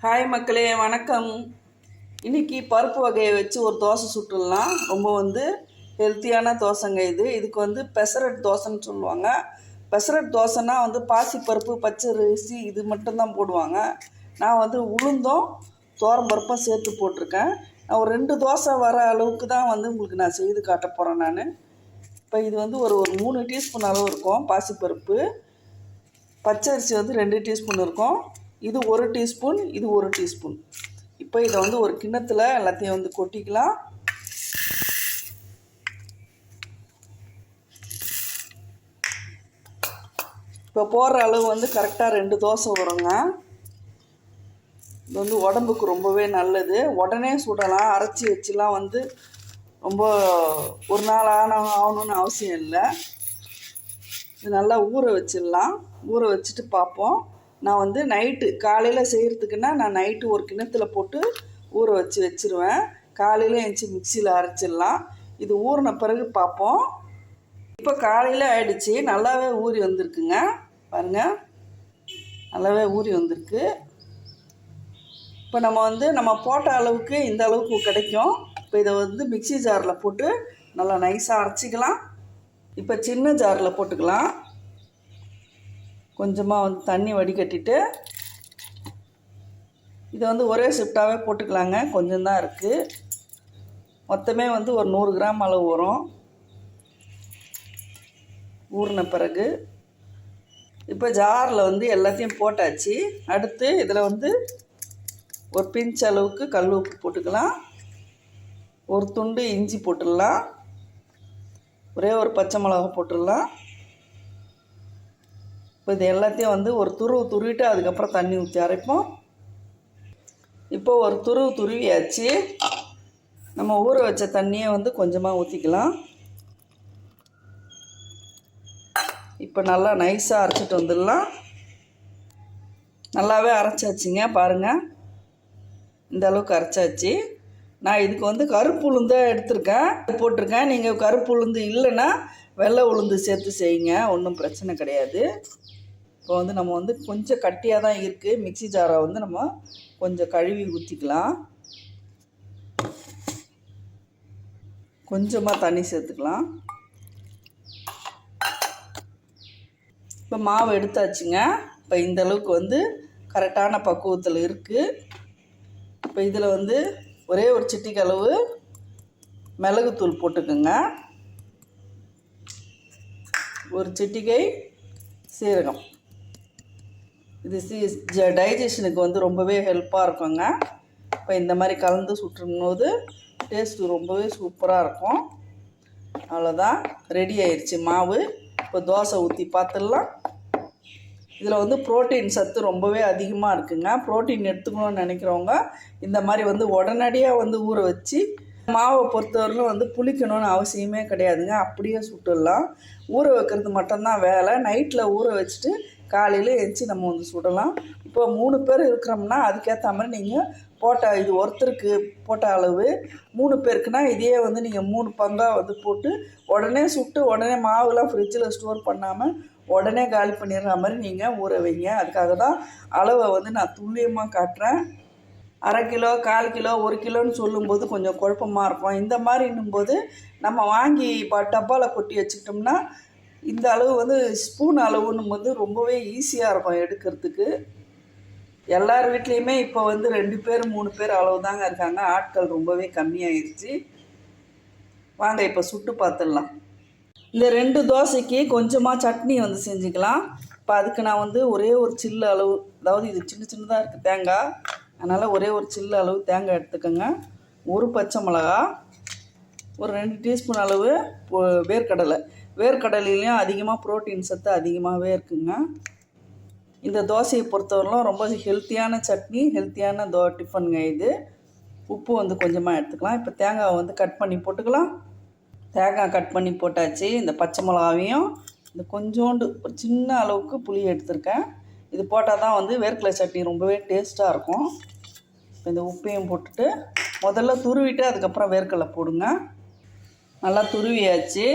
Hi மக்களே, வணக்கம். இன்றைக்கி பருப்பு வகையை வச்சு ஒரு தோசை சுட்டுடலாம். ரொம்ப ஹெல்த்தியான தோசைங்க இதுக்கு பெசரட் தோசைன்னு சொல்லுவாங்க. பெசரட் தோசைன்னா பாசி பருப்பு, பச்சை அரிசி இது மட்டும்தான் போடுவாங்க. நான் உளுந்தும் பருப்பும் சேர்த்து போட்டிருக்கேன். நான் ஒரு 2 தோசை வர அளவுக்கு தான் உங்களுக்கு நான் செய்து காட்ட போகிறேன். நான் இப்போ இது ஒரு ஒரு 3 டீஸ்பூன் அளவு இருக்கும். பாசிப்பருப்பு, பச்சை அரிசி 2 டீஸ்பூன் இருக்கும். இது 1 டீஸ்பூன், இது 1 டீஸ்பூன். இப்போ இதை ஒரு கிண்ணத்தில் எல்லாத்தையும் கொட்டிக்கலாம். இப்போ போடுற அளவு கரெக்டாக 2 தோசை வருங்க. இது உடம்புக்கு ரொம்பவே நல்லது. உடனே சுடலாம், அரைச்சி வச்சுலாம் ரொம்ப ஒரு நாள் ஆகணும்னு அவசியம் இல்லை. இது நல்லா ஊற வச்சிடலாம். ஊற வச்சுட்டு பார்ப்போம். நான் நைட்டு காலையில் செய்கிறதுக்குன்னா நான் நைட்டு ஒரு கிண்ணத்தில் போட்டு ஊற வச்சுருவேன். காலையில் எழுந்துச்சி மிக்சியில் அரைச்சிடலாம். இது ஊறின பிறகு பார்ப்போம். இப்போ காலையில் ஆயிடுச்சு, நல்லாவே ஊறி வந்திருக்குங்க. பாருங்கள், நல்லாவே ஊறி வந்திருக்கு. இப்போ நம்ம போட்ட அளவுக்கு இந்த அளவுக்கு கிடைக்கும். இப்போ இதை மிக்சி ஜாரில் போட்டு நல்லா நைஸாக அரைச்சிக்கலாம். இப்போ சின்ன ஜாரில் போட்டுக்கலாம். கொஞ்சமாக தண்ணி வடிகட்டிட்டு இதை ஒரே ஷிஃப்டாகவே போட்டுக்கலாங்க. கொஞ்சம் தான் இருக்குது. மொத்தமே ஒரு 100 கிராம் அளவு வரும் ஊறின பிறகு. இப்போ ஜாரில் எல்லாத்தையும் போட்டாச்சு. அடுத்து இதில் ஒரு பிஞ்ச் அளவுக்கு கல் உப்பு போட்டுக்கலாம். ஒரு துண்டு இஞ்சி போட்டுடலாம். ஒரே ஒரு பச்சை மிளகா போட்டுடலாம். இப்போ இது எல்லாத்தையும் ஒரு துருவிட்டு அதுக்கப்புறம் தண்ணி ஊற்றி அரைப்போம். இப்போ ஒரு துருவியாச்சு. நம்ம ஊற வச்ச தண்ணியை கொஞ்சமாக ஊற்றிக்கலாம். இப்போ நல்லா நைஸாக அரைச்சிட்டு வந்துடலாம். நல்லாவே அரைச்சாச்சுங்க. பாருங்கள், இந்த அளவுக்கு அரைச்சாச்சு. நான் இதுக்கு கருப்பு உளுந்தை போட்டிருக்கேன். நீங்கள் கருப்பு உளுந்து இல்லைன்னா வெள்ளை உளுந்து சேர்த்து செய்யுங்க, ஒன்றும் பிரச்சனை கிடையாது. இப்போ நம்ம கொஞ்சம் கட்டியாக தான் இருக்குது. மிக்சி ஜாரை நம்ம கொஞ்சம் கழுவி ஊற்றிக்கலாம். கொஞ்சமாக தண்ணி சேர்த்துக்கலாம். இப்போ மாவு எடுத்தாச்சுங்க. இப்போ இந்த அளவுக்கு கரெக்டான பக்குவத்தில் இருக்குது. இப்போ இதில் ஒரே ஒரு சிட்டிக்கு அளவு மிளகுத்தூள் போட்டுக்குங்க. ஒரு சிட்டிகை சீரகம். இது டைஜஷனுக்கு ரொம்பவே ஹெல்ப்பாக இருக்குங்க. இப்போ இந்த மாதிரி கலந்து சுட்டும்போது டேஸ்ட்டு ரொம்பவே சூப்பராக இருக்கும். அவ்வளோதான், ரெடி ஆயிடுச்சு மாவு. இப்போ தோசை ஊற்றி பார்த்துடலாம். இதில் புரோட்டீன் சத்து ரொம்பவே அதிகமாக இருக்குங்க. புரோட்டீன் எடுத்துக்கணும்னு நினைக்கிறவங்க இந்த மாதிரி உடனடியாக ஊற வச்சு, மாவை பொறுத்தவரையிலும் புளிக்கணும்னு அவசியமே கிடையாதுங்க. அப்படியே சுட்டுடலாம். ஊற வைக்கிறது மட்டும்தான் வேலை. நைட்டில் ஊற வச்சுட்டு காலையில் எழுந்துச்சி நம்ம சுடலாம். இப்போ 3 பேர் இருக்கிறோம்னா அதுக்கேற்ற மாதிரி நீங்கள் இது ஒருத்தருக்கு போட்ட அளவு. 3 பேருக்குன்னா இதே நீங்கள் 3 பங்காக போட்டு உடனே சுட்டு உடனே மாவுலாம் ஃப்ரிட்ஜில் ஸ்டோர் பண்ணாமல் உடனே காலி பண்ணிடுற மாதிரி நீங்கள் ஊற வைங்க. அதுக்காக தான் அளவை நான் துல்லியமாக காட்டுறேன். அரை கிலோ, 1/4 கிலோ, 1 கிலோன்னு சொல்லும்போது கொஞ்சம் குழப்பமாக இருக்கும். இந்த மாதிரி இன்னும்போது நம்ம வாங்கி டப்பாவில் கொட்டி வச்சுக்கிட்டோம்னா இந்த அளவு ஸ்பூன் அளவுன்னும் ரொம்பவே ஈஸியாக இருக்கும் எடுக்கிறதுக்கு. எல்லார் வீட்லேயுமே இப்போ 2 பேர் 3 பேர் அளவு தாங்க இருக்காங்க. ஆட்கள் ரொம்பவே கம்மியாகிடுச்சு. வாங்க இப்போ சுட்டு பார்த்துடலாம். இந்த 2 தோசைக்கு கொஞ்சமாக சட்னி செஞ்சுக்கலாம். இப்போ அதுக்கு நான் ஒரே ஒரு சில்லு அளவு, அதாவது இது சின்னதாக இருக்குது தேங்காய், அதனால் ஒரே ஒரு சில்லு அளவு தேங்காய் எடுத்துக்கோங்க. ஒரு பச்சை மிளகா, ஒரு 2 டீஸ்பூன் அளவு வேர்க்கடலையிலையும் அதிகமாக புரோட்டீன் சத்து அதிகமாகவே இருக்குங்க. இந்த தோசையை பொறுத்தவரையிலும் ரொம்ப ஹெல்த்தியான சட்னி, ஹெல்த்தியான டிஃபனுங்க இது. உப்பு கொஞ்சமாக எடுத்துக்கலாம். இப்போ தேங்காவை கட் பண்ணி போட்டுக்கலாம். தேங்காய் கட் பண்ணி போட்டாச்சு. இந்த பச்சை மிளகாவையும் இந்த கொஞ்சோண்டு ஒரு சின்ன அளவுக்கு புளி எடுத்துருக்கேன். இது போட்டால் தான் வேர்க்கடலை சட்னி ரொம்பவே டேஸ்ட்டாக இருக்கும். இப்போ இந்த உப்பையும் போட்டுட்டு முதல்ல துருவிட்டு அதுக்கப்புறம் வேர்க்கடலை போடுங்க. நல்லா துருவியாச்சு.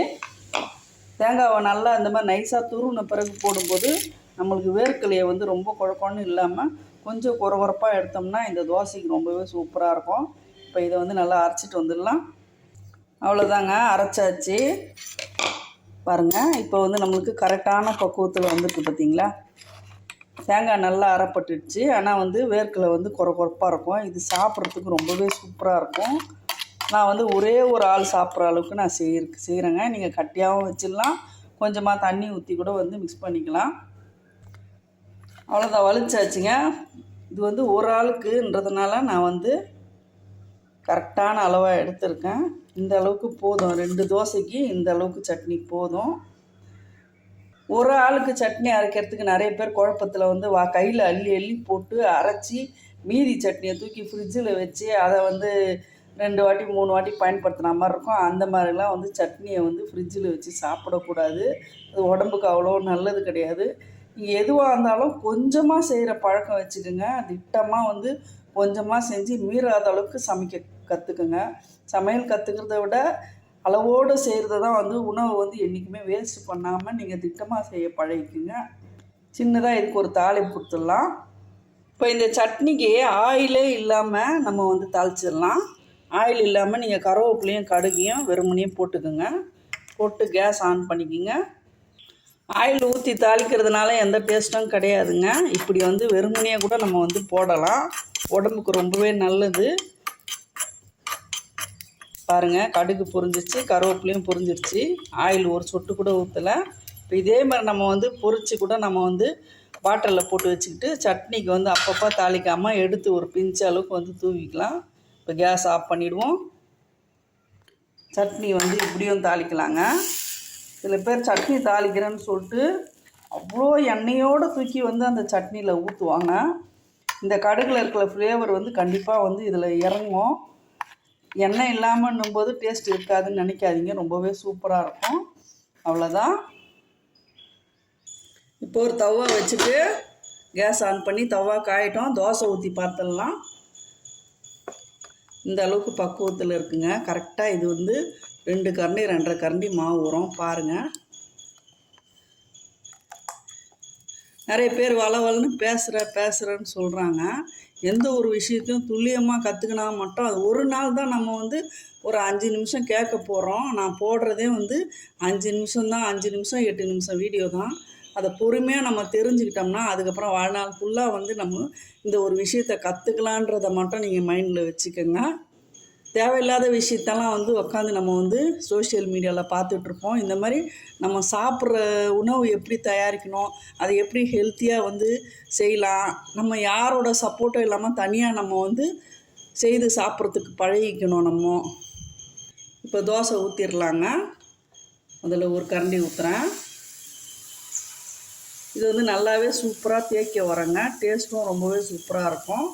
தேங்காவை நல்லா இந்த மாதிரி நைஸாக துருவின பிறகு போடும்போது நம்மளுக்கு வேர்க்கடலையை ரொம்ப குழக்கொன்னு இல்லாமல் கொஞ்சம் கொரகொரப்பாக எடுத்தோம்னா இந்த தோசைக்கு ரொம்பவே சூப்பராக இருக்கும். இப்போ இதை வந்து நல்லா அரைச்சிட்டு வந்துடலாம். அவ்வளோதாங்க, அரைச்சாச்சு பாருங்கள். இப்போ வந்து நம்மளுக்கு கரெக்டான பக்குவத்தில் வந்துருக்கு பார்த்தீங்களா. தேங்காய் நல்லா அரைப்பட்டுடுச்சு. ஆனால் வந்து வேர்க்கடலை வந்து கொரகொரப்பாக இருக்கும். இது சாப்பிட்றதுக்கு ரொம்பவே சூப்பராக இருக்கும். நான் வந்து ஒரே ஒரு ஆள் சாப்பிட்ற அளவுக்கு நான் செய்கிறேங்க. நீங்கள் கட்டியாகவும் வச்சிடலாம், கொஞ்சமாக தண்ணி ஊற்றி கூட வந்து மிக்ஸ் பண்ணிக்கலாம். அவ்வளோதான், வலிச்சாச்சுங்க. இது வந்து ஒரு ஆளுக்குன்றதுனால நான் வந்து கரெக்டான அளவாக எடுத்திருக்கேன். இந்த அளவுக்கு போதும், 2 தோசைக்கு இந்த அளவுக்கு சட்னி போதும். ஒரு ஆளுக்கு சட்னி அரைக்கிறதுக்கு நிறைய பேர் குழப்பத்தில் வந்து கையில் அள்ளி அள்ளி போட்டு அரைச்சி மீதி சட்னியை தூக்கி ஃப்ரிட்ஜில் வச்சு அதை வந்து 2 வாட்டி 3 வாட்டி பயன்படுத்தின மாதிரி இருக்கும். அந்த மாதிரிலாம் வந்து சட்னியை வந்து ஃப்ரிட்ஜில் வச்சு சாப்பிடக்கூடாது. அது உடம்புக்கு அவ்வளோ நல்லது கிடையாது. நீங்கள் எதுவாக இருந்தாலும் கொஞ்சமாக செய்கிற பழக்கம் வச்சுக்கோங்க. திட்டமாக வந்து கொஞ்சமாக செஞ்சு மீறாத அளவுக்கு சமைக்க கற்றுக்குங்க. சமையல் கற்றுக்கிறத விட அளவோடு செய்கிறது தான் வந்து உணவை வந்து என்றைக்குமே வேஸ்ட் பண்ணாமல் நீங்கள் திட்டமாக செய்ய பழகிக்குங்க. சின்னதாக இதுக்கு ஒரு தாளிப்பு கொடுத்துடலாம். இப்போ இந்த சட்னிக்கு ஆயிலே இல்லாமல் நம்ம வந்து தாளிச்சிடலாம். ஆயில் இல்லாமல் நீங்கள் கருவேப்பிலையும் கடுகையும் வெறுமனையும் போட்டுக்குங்க. போட்டு கேஸ் ஆன் பண்ணிக்கோங்க. ஆயில் ஊற்றி தாளிக்கிறதுனால எந்த டேஸ்ட்டும் கிடையாதுங்க. இப்படி வந்து வெறுமனையாக கூட நம்ம வந்து போடலாம், உடம்புக்கு ரொம்பவே நல்லது. பாருங்கள், கடுகு பொரிஞ்சிச்சு, கருவேப்பிலையும் பொரிஞ்சிருச்சு, ஆயில் ஒரு சொட்டு கூட ஊற்றலை. இப்போ இதே மாதிரி நம்ம வந்து பொரித்து கூட நம்ம வந்து பாட்டிலில் போட்டு வச்சுக்கிட்டு சட்னிக்கு வந்து அப்பப்போ தாளிக்காமல் எடுத்து ஒரு பிஞ்சு அளவுக்கு வந்து தூவிக்கலாம். இப்போ கேஸ் ஆஃப் பண்ணிவிடுவோம். சட்னி வந்து இப்படியும் தாளிக்கலாங்க. சில பேர் சட்னி தாளிக்கிறேன்னு சொல்லிட்டு அவ்வளோ எண்ணெயோடு தூக்கி வந்து அந்த சட்னியில் ஊற்றுவாங்க. இந்த கடுகில் இருக்கிற ஃப்ளேவர் வந்து கண்டிப்பாக வந்து இதில் இறங்கும். எண்ணெய் இல்லாமல்னும் போது டேஸ்ட் இருக்காதுன்னு நினைக்காதீங்க, ரொம்பவே சூப்பராக இருக்கும். அவ்வளோதான். இப்போ ஒரு தவா வச்சுட்டு கேஸ் ஆன் பண்ணி தவா காயட்டும். தோசை ஊற்றி பார்த்துடலாம். இந்த அளவுக்கு பக்குவத்தில் இருக்குங்க. கரெக்டாக இது வந்து 2 கரண்டி 2.5 கரண்டி மாவு வரும் பாருங்கள். நிறைய பேர் வளவலன்னு பேசுகிறேன்னு சொல்கிறாங்க. எந்த ஒரு விஷயத்தையும் துல்லியமாக கற்றுக்கினா மட்டும் அது ஒரு நாள் தான் நம்ம வந்து ஒரு 5 நிமிஷம் கேட்க போகிறோம். நான் போடுறதே வந்து 5 நிமிஷம் தான், 5 நிமிஷம் 8 நிமிஷம் வீடியோ தான். அதை பொறுமையாக நம்ம தெரிஞ்சுக்கிட்டோம்னா அதுக்கப்புறம் வாழ்நாள் ஃபுல்லாக வந்து நம்ம இந்த ஒரு விஷயத்தை கற்றுக்கலான்றதை மட்டும் நீங்கள் மைண்டில் வச்சுக்கோங்க. தேவையில்லாத விஷயத்தெல்லாம் வந்து உட்காந்து நம்ம வந்து சோஷியல் மீடியாவில் பார்த்துட்ருப்போம். இந்த மாதிரி நம்ம சாப்பிட்ற உணவு எப்படி தயாரிக்கணும், அதை எப்படி ஹெல்த்தியாக வந்து செய்யலாம், நம்ம யாரோட சப்போர்ட்டும் இல்லாமல் தனியாக நம்ம வந்து செய்து சாப்பிட்றதுக்கு பழகிக்கணும் நம்ம. இப்போ தோசை ஊற்றிடலாங்க. அதில் ஒரு கரண்டி ஊற்றுறேன். இது வந்து நல்லாவே சூப்பராக தேய்க்க வரேங்க. டேஸ்ட்டும் ரொம்பவே சூப்பராக இருக்கும்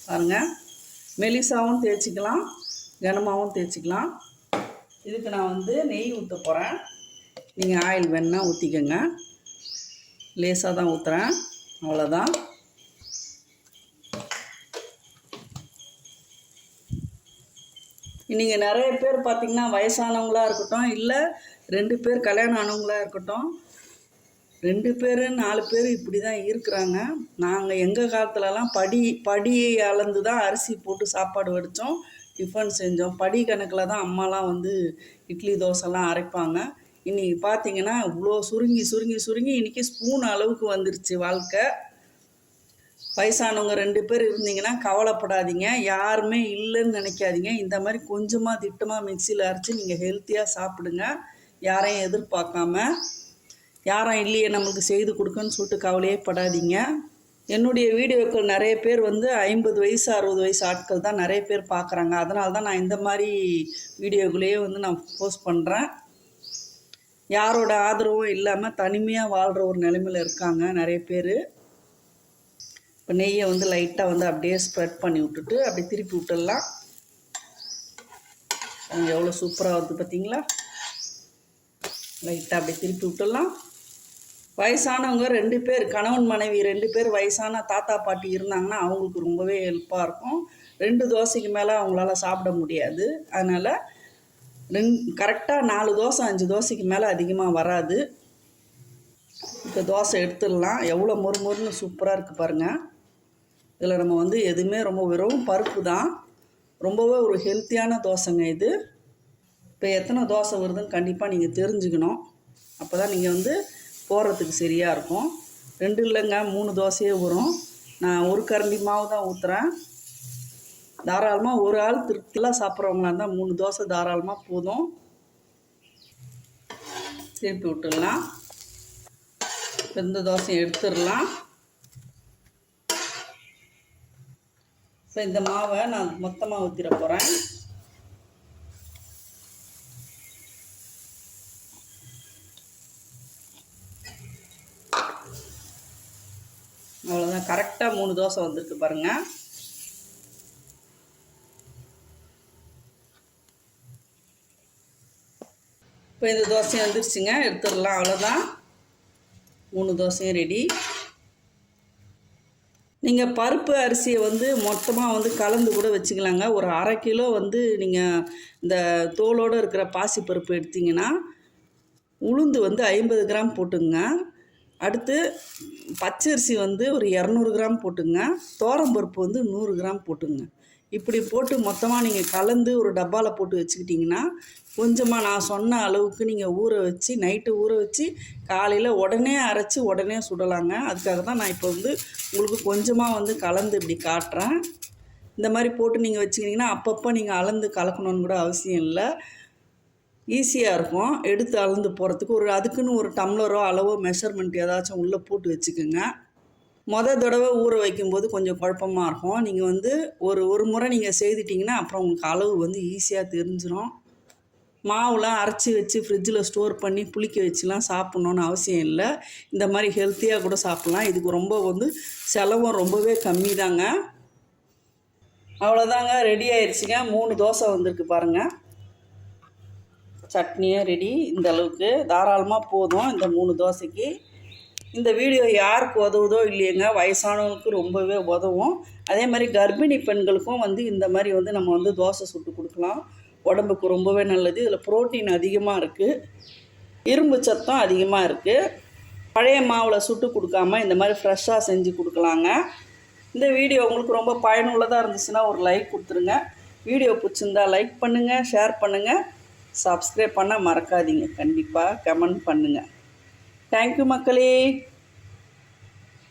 பாருங்கள். மெலிசாவும் தேய்ச்சிக்கலாம், கனமாகவும் தேய்ச்சிக்கலாம். இதுக்கு நான் வந்து நெய் ஊற்ற போகிறேன். நீங்கள் ஆயில் வேணுன்னா ஊற்றிக்கோங்க. லேசாக தான் ஊற்றுறேன், அவ்வளோதான். நீங்கள் நிறைய பேர் பார்த்திங்கன்னா வயசானவங்களாக இருக்கட்டும், இல்லை 2 பேர் கல்யாணம் ஆனவங்களாக இருக்கட்டும், 2 பேர் 4 பேர் இப்படி தான் இருக்கிறாங்க. நாங்கள் எங்கள் காலத்துலலாம் படியை அளந்து தான் அரிசி போட்டு சாப்பாடு வடித்தோம், டிஃபன் செஞ்சோம். படி கணக்கில் தான் அம்மாலாம் வந்து இட்லி தோசைலாம் அரைப்பாங்க. இன்றைக்கி பார்த்திங்கன்னா இவ்வளோ சுருங்கி இன்றைக்கி ஸ்பூன் அளவுக்கு வந்துருச்சு வாழ்க்கை. வயசானவங்க 2 பேர் இருந்தீங்கன்னா கவலைப்படாதீங்க, யாருமே இல்லைன்னு நினைக்காதீங்க. இந்த மாதிரி கொஞ்சமாக திட்டமாக மிக்சியில் அரைச்சி நீங்கள் ஹெல்த்தியாக சாப்பிடுங்க. யாரையும் எதிர்பார்க்காம, யாரும் இல்லையே நம்மளுக்கு செய்து கொடுக்குன்னு சொல்லிட்டு கவலையே படாதீங்க. என்னுடைய வீடியோக்கள் நிறைய பேர் வந்து 50 வயசு 60 வயசு ஆட்கள் தான் நிறைய பேர் பார்க்குறாங்க. அதனால தான் நான் இந்த மாதிரி வீடியோக்களையே வந்து நான் போஸ்ட் பண்ணுறேன். யாரோட ஆதரவும் இல்லாமல் தனிமையாக வாழ்கிற ஒரு நிலைமையில் இருக்காங்க நிறைய பேர். இப்போ நெய்யை வந்து லைட்டாக வந்து அப்படியே ஸ்ப்ரெட் பண்ணி விட்டுட்டு அப்படியே திருப்பி விட்டுடலாம். எவ்வளோ சூப்பராக வருது பார்த்தீங்களா. லைட்டாக அப்படியே திருப்பி விட்டுடலாம். வயசானவங்க 2 பேர், கணவன் மனைவி 2 பேர் வயசான தாத்தா பாட்டி இருந்தாங்கன்னா அவங்களுக்கு ரொம்பவே ஹெல்ப்பாக இருக்கும். 2 தோசைக்கு மேலே அவங்களால சாப்பிட முடியாது. அதனால் கரெக்டாக 4 தோசை 5 தோசைக்கு மேலே அதிகமாக வராது. இப்போ தோசை எடுத்துடலாம். எவ்வளோ மொறுமொறுன்னு சூப்பராக இருக்குது பாருங்கள். இதில் நம்ம வந்து எதுவுமே ரொம்ப வெறும் பருப்பு தான். ரொம்பவே ஒரு ஹெல்த்தியான தோசைங்க இது. இப்போ எத்தனை தோசை வருதுன்னு கண்டிப்பாக நீங்கள் தெரிஞ்சுக்கணும். அப்போ தான் நீங்கள் வந்து போடுறதுக்கு சரியாக இருக்கும். 2 இல்லைங்க 3 தோசையே வரும். நான் ஒரு கரண்டி மாவு தான் ஊற்றுறேன். தாராளமாக ஒரு ஆள் திருப்திலாம் சாப்பிட்றவங்களா இருந்தால் 3 தோசை தாராளமாக போதும். திருப்பி விட்டுடலாம். இந்த தோசையை எடுத்துடலாம். இப்போ இந்த மாவை நான் மொத்தமாக ஊற்றிட போகிறேன். அவ்வளோதான், கரெக்டாக 3 தோசை வந்திருக்கு பாருங்கள். இப்போ இந்த தோசையும் வந்துருச்சுங்க, எடுத்துடலாம். அவ்வளோதான், 3 தோசையும் ரெடி. நீங்கள் பருப்பு அரிசியை வந்து மொத்தமாக வந்து கலந்து கூட வச்சுக்கலாங்க. ஒரு 1/2 கிலோ வந்து நீங்கள் இந்த தோலோடு இருக்கிற பாசி பருப்பு எடுத்திங்கன்னா உளுந்து வந்து 50 கிராம் போட்டுங்க. அடுத்து பச்சரிசி வந்து ஒரு 200 கிராம் போட்டுங்க. பருப்பு வந்து 100 கிராம் போட்டுங்க. இப்படி போட்டு மொத்தமாக நீங்கள் கலந்து ஒரு டப்பாவில் போட்டு வச்சுக்கிட்டிங்கன்னா கொஞ்சமாக நான் சொன்ன அளவுக்கு நீங்கள் ஊற வச்சு நைட்டு ஊற வச்சு காலையில் உடனே அரைச்சி உடனே சுடலாங்க. அதுக்காக தான் நான் இப்போ வந்து உங்களுக்கு கொஞ்சமாக வந்து கலந்து இப்படி காட்டுறேன். இந்த மாதிரி போட்டு நீங்கள் வச்சுக்கிட்டிங்கன்னா அப்பப்போ நீங்கள் அளந்து கலக்கணுன்னு கூட அவசியம் இல்லை. ஈஸியாக இருக்கும். எடுத்து அளந்து போகிறதுக்கு அதுக்குன்னு ஒரு டம்ளரோ அளவோ மெஷர்மெண்ட் ஏதாச்சும் உள்ளே போட்டு வச்சுக்கோங்க. தடவை ஊற வைக்கும்போது கொஞ்சம் குழப்பமாக இருக்கும். நீங்கள் வந்து ஒரு முறை நீங்கள் செய்துட்டிங்கன்னா அப்புறம் உங்களுக்கு அளவு வந்து ஈஸியாக தெரிஞ்சிடும். மாவுலாம் அரைச்சி வச்சு ஃப்ரிட்ஜில் ஸ்டோர் பண்ணி புளிக்க வச்சுலாம் சாப்பிட்ணுன்னு அவசியம் இல்லை. இந்த மாதிரி ஹெல்த்தியாக கூட சாப்பிட்லாம். இதுக்கு ரொம்ப வந்து செலவும் ரொம்பவே கம்மி தாங்க. அவ்வளோதாங்க, ரெடி ஆயிடுச்சுங்க. 3 தோசை வந்திருக்கு பாருங்கள். சட்னியும் ரெடி. இந்த அளவுக்கு தாராளமாக போதும் இந்த 3 தோசைக்கு. இந்த வீடியோ யாருக்கு உதவுதோ இல்லையங்க, வயசானவங்களுக்கு ரொம்பவே உதவும். அதே மாதிரி கர்ப்பிணி பெண்களுக்கும் வந்து இந்த மாதிரி வந்து நம்ம வந்து தோசை சுட்டு கொடுக்கலாம். உடம்புக்கு ரொம்பவே நல்லது. இதில் புரோட்டீன் அதிகமாக இருக்குது, இரும்பு சத்தம் அதிகமாக இருக்குது. பழைய மாவில் சுட்டு கொடுக்காம இந்த மாதிரி ஃப்ரெஷ்ஷாக செஞ்சு கொடுக்கலாங்க. இந்த வீடியோ உங்களுக்கு ரொம்ப பயனுள்ளதாக இருந்துச்சுன்னா ஒரு லைக் கொடுத்துருங்க. வீடியோ பிடிச்சிருந்தா லைக் பண்ணுங்கள், ஷேர் பண்ணுங்கள், சப்ஸ்கிரைப் பண்ண மறக்காதீங்க. கண்டிப்பாக கமெண்ட் பண்ணுங்கள். தேங்க்யூ மக்களே.